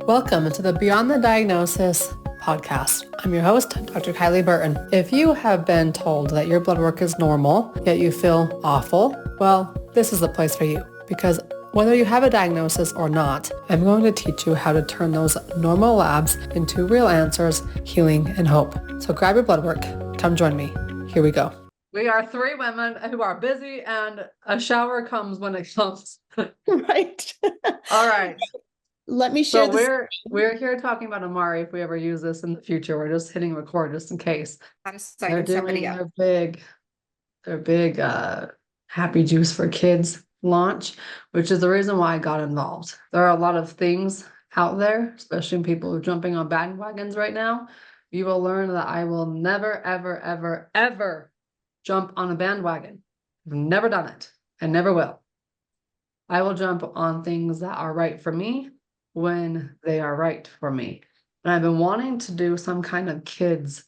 Welcome to the Beyond the Diagnosis podcast. I'm your host, Dr. Kylie Burton. If you have been told that your blood work is normal, yet you feel awful, well, this is the place for you, because whether you have a diagnosis or not, I'm going to teach you how to turn those normal labs into real answers, healing, and hope. So grab your blood work. Come join me. Here we go. We are three women who are busy, and a shower comes when it comes. Right. All right. Let me share So this. we're here talking about Amare. If we ever use this in the future, we're just hitting record just in case. I'm They're signing somebody doing up. their big Happy Juice for Kids launch, which is the reason why I got involved. There are a lot of things out there, especially people who are jumping on bandwagons right now. You will learn that I will never, ever, ever, ever jump on a bandwagon. I've never done it. I never will. I will jump on things that are right for me when they are right for me. And I've been wanting to do some kind of kids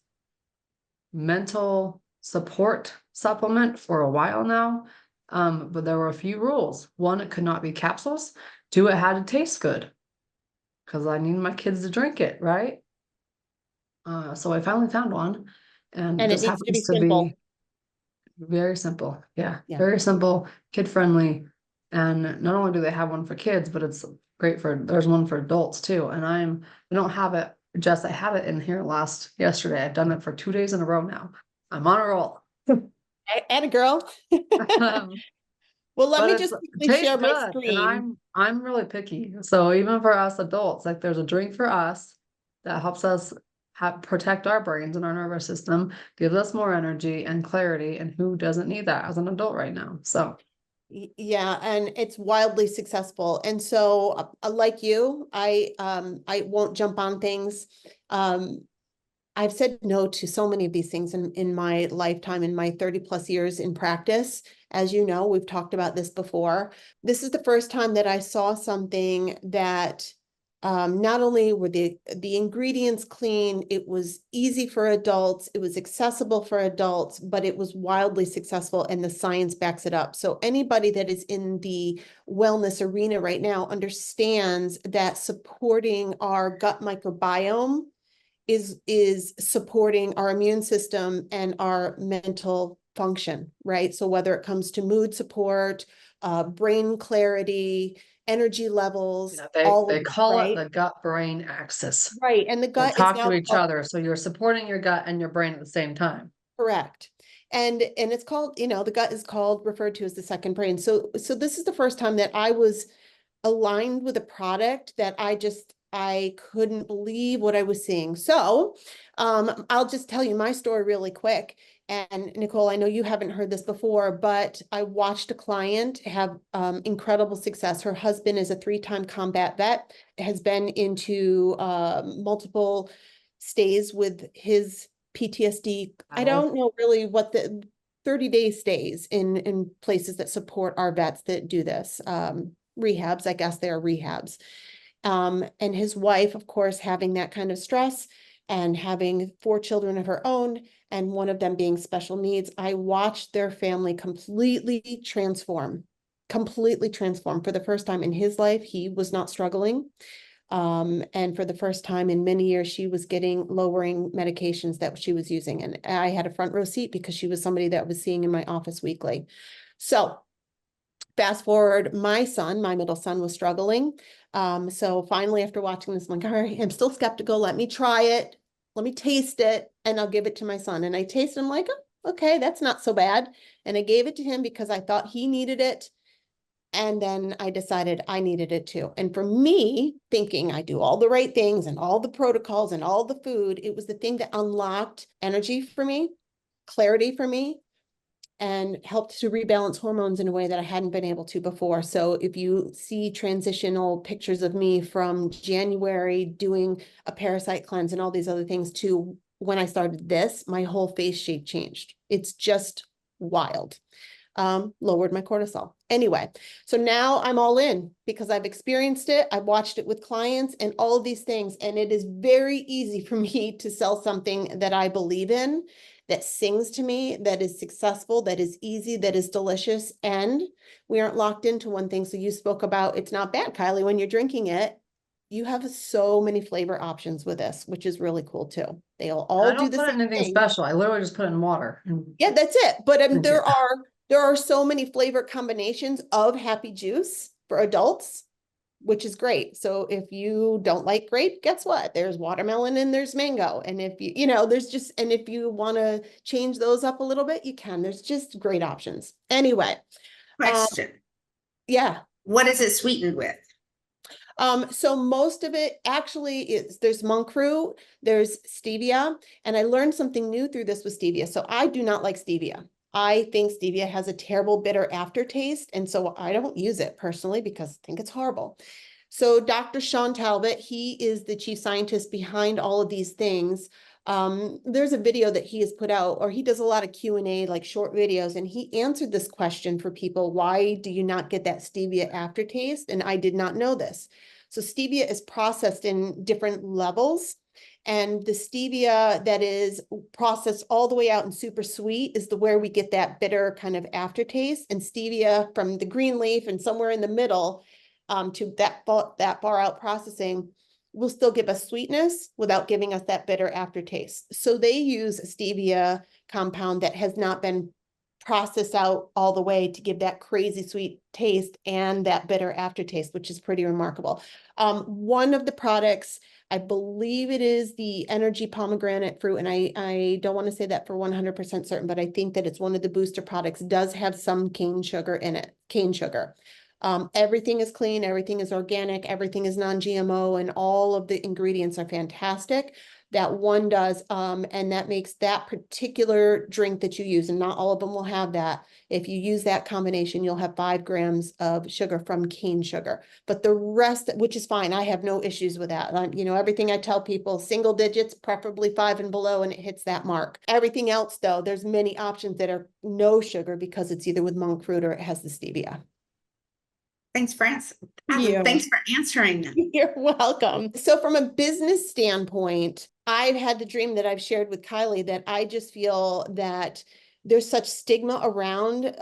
mental support supplement for a while now. But there were a few rules. One, it could not be capsules. Two, it had to taste good because I need my kids to drink it, right? So I finally found one, and And it this needs to be happens to simple. be very simple. Yeah, Yeah. very simple, kid friendly. And not only do they have one for kids, but it's great there's one for adults too. And I don't have it, Jess, I had it in here yesterday. I've done it for 2 days in a row now. I'm on a roll. And a girl. Um, Well, let but me it just quickly tastes share my good, and screen. I'm really picky. So even for us adults, like there's a drink for us that helps us protect our brains and our nervous system, gives us more energy and clarity, and who doesn't need that as an adult right now? So Yeah, and it's wildly successful. And so like you, I won't jump on things. I've said no to so many of these things in my lifetime, in my 30 plus years in practice. As you know, we've talked about this before. This is the first time that I saw something that not only were the ingredients clean, it was easy for adults, it was accessible for adults, but it was wildly successful, and the science backs it up. So anybody that is in the wellness arena right now understands that supporting our gut microbiome is supporting our immune system and our mental function, right? So whether it comes to mood support, brain clarity, energy levels, all they of that, call it right? the gut-brain axis. Right. And the They gut is talk to now each other, so you're supporting your gut and your brain at the same time. correct. And it's called, the gut is referred to as the second brain. So this is the first time that I was aligned with a product that I couldn't believe what I was seeing. So I'll just tell you my story really quick. And Nicole, I know you haven't heard this before, but I watched a client have incredible success. Her husband is a 3-time combat vet, has been into multiple stays with his PTSD. I don't know really what the 30-day stays in places that support our vets that do this. Rehabs, I guess they are rehabs. And his wife, of course, having that kind of stress and having 4 children of her own, and one of them being special needs, I watched their family completely transform for the first time in his life. He was not struggling. And for the first time in many years, she was getting lowering medications that she was using. And I had a front row seat because she was somebody that was seeing in my office weekly. So fast forward, my middle son was struggling. So finally, after watching this, I'm like, all right, I'm still skeptical. Let me try it. Let me taste it, and I'll give it to my son. And I tasted, I'm like, oh, okay, that's not so bad. And I gave it to him because I thought he needed it. And then I decided I needed it too. And for me, thinking I do all the right things and all the protocols and all the food, it was the thing that unlocked energy for me, clarity for me, and helped to rebalance hormones in a way that I hadn't been able to before. So if you see transitional pictures of me from January doing a parasite cleanse and all these other things to when I started this, my whole face shape changed. It's just wild. Lowered my cortisol. Anyway, so now I'm all in because I've experienced it. I've watched it with clients and all of these things. And it is very easy for me to sell something that I believe in, that sings to me, that is successful, that is easy, that is delicious. And we aren't locked into one thing. So you spoke about it's not bad, Kylie, when you're drinking it. You have so many flavor options with this, which is really cool too. They'll I all do don't the put same anything thing. special. I literally just put it in water and Yeah, that's it. But drink it. there are so many flavor combinations of Happy Juice for adults, which is great. So if you don't like grape, guess what? There's watermelon and there's mango. And if there's just, and if you want to change those up a little bit, you can. There's just great options. Anyway, Question. yeah. What is it sweetened with? So most of it actually is, there's monk fruit, there's stevia, and I learned something new through this with stevia. So I do not like stevia. I think stevia has a terrible bitter aftertaste, and so I don't use it personally because I think it's horrible. So Dr. Sean Talbot, he is the chief scientist behind all of these things. There's a video that he has put out, or he does a lot of Q&A, like short videos, and he answered this question for people: why do you not get that stevia aftertaste? And I did not know this. So stevia is processed in different levels, and the stevia that is processed all the way out and super sweet is where we get that bitter kind of aftertaste. And stevia from the green leaf and somewhere in the middle, to that far out processing, will still give us sweetness without giving us that bitter aftertaste. So they use a stevia compound that has not been processed out all the way to give that crazy sweet taste and that bitter aftertaste, which is pretty remarkable. One of the products, I believe it is the energy pomegranate fruit, and I don't want to say that for 100% certain, but I think that it's one of the booster products, does have some cane sugar in it, cane sugar. Everything is clean, everything is organic, everything is non-GMO, and all of the ingredients are fantastic. That one does, and that makes that particular drink that you use, and not all of them will have that. If you use that combination, you'll have 5 grams of sugar from cane sugar. But the rest, which is fine, I have no issues with that. Everything I tell people, single digits, preferably 5 and below, and it hits that mark. Everything else, though, there's many options that are no sugar because it's either with monk fruit or it has the stevia. Thanks, France. Yeah. Thanks for answering them. You're welcome. So from a business standpoint, I've had the dream that I've shared with Kylie that I just feel that there's such stigma around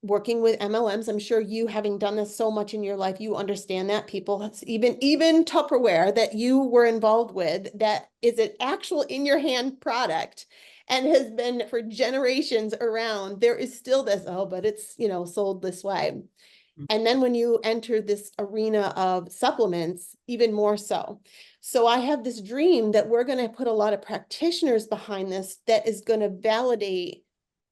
working with MLMs. I'm sure you, having done this so much in your life, you understand that people, even Tupperware that you were involved with, that is an actual in your hand product and has been for generations around. There is still this, oh, but it's, sold this way. And then when you enter this arena of supplements, even more so. So I have this dream that we're going to put a lot of practitioners behind this that is going to validate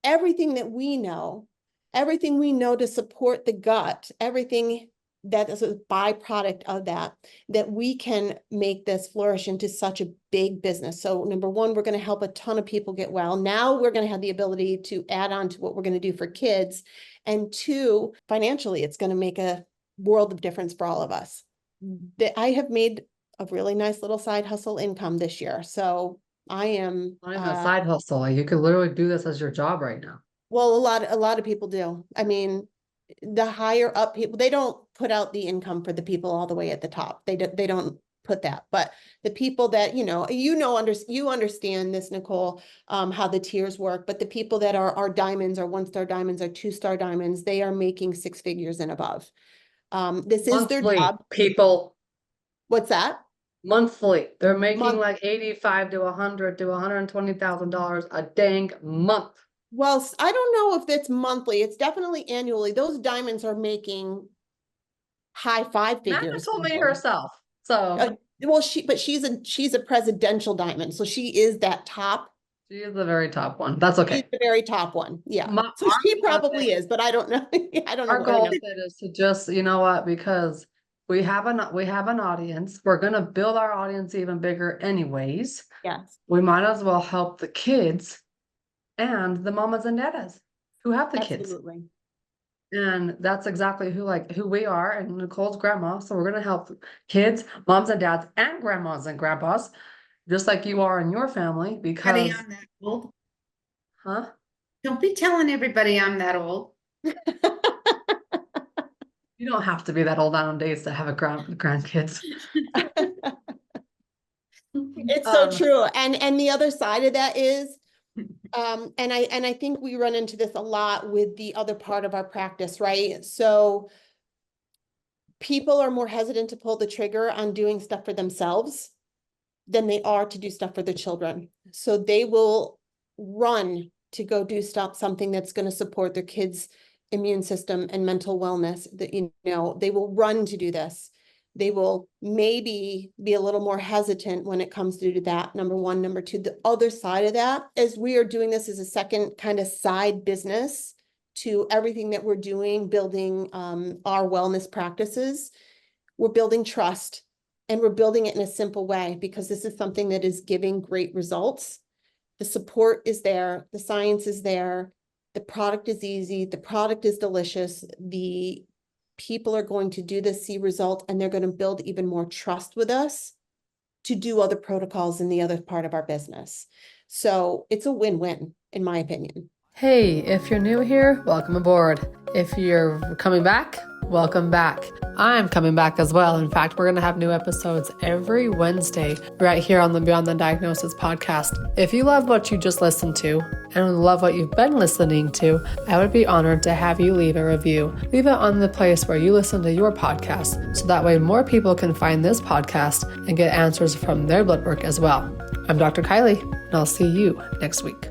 everything that we know, everything we know to support the gut, everything that is a byproduct of that we can make this flourish into such a big business. So number one, we're going to help a ton of people get well. Now we're going to have the ability to add on to what we're going to do for kids. And 2, financially, it's going to make a world of difference for all of us. I have made a really nice little side hustle income this year. So I am Not even a side hustle. Like, you could literally do this as your job right now. well, a lot of people do. I mean, the higher up people, they don't put out the income for the people all the way at the top. They don't put that, but the people that, you understand this, Nicole, how the tiers work, but the people that are diamonds or 1-star diamonds or 2-star diamonds, they are making 6 figures and above. This is their Monthly, job. people. What's that? Monthly. They're making Month. like 85 to 100 to $120,000 a dang month. Well, I don't know if it's monthly. It's definitely annually. Those diamonds are making high 5 Nana figures. told me herself. So Well, she's a presidential diamond, so she is that top. she is the very top one. That's She's okay. the very top one. Yeah. So Our she goal with probably it- is, but I don't know. I don't know Our what her goal number. with it is to just, you know what, because we have an audience. We're gonna build our audience even bigger anyways. Yes, We might as well help the kids and the mamas and dadas who have the kids. absolutely. And that's exactly who we are, and Nicole's grandma. So we're gonna help kids, moms and dads, and grandmas and grandpas, just like you are in your family, Everybody, because I'm that old. huh? Don't be telling everybody I'm that old. You don't have to be that old nowadays to have a grandkids. It's so true. And the other side of that is, and I think we run into this a lot with the other part of our practice, right? So people are more hesitant to pull the trigger on doing stuff for themselves than they are to do stuff for the children. So they will run to go do something that's going to support their kids' immune system and mental wellness. That, you know, they will run to do this. They will maybe be a little more hesitant when it comes to do that. Number one. Number two, the other side of that is we are doing this as a second kind of side business to everything that we're doing, building our wellness practices. We're building trust, and we're building it in a simple way because this is something that is giving great results. The support is there, the science is there, the product is easy, the product is delicious, the people are going to do this, see result, and they're going to build even more trust with us to do other protocols in the other part of our business. So it's a win-win, in my opinion. Hey, if you're new here, welcome aboard. If you're coming back, welcome back. I'm coming back as well. In fact, we're going to have new episodes every Wednesday right here on the Beyond the Diagnosis podcast. If you love what you just listened to and love what you've been listening to, I would be honored to have you leave a review. Leave it on the place where you listen to your podcast, so that way more people can find this podcast and get answers from their blood work as well. I'm Dr. Kylie, and I'll see you next week.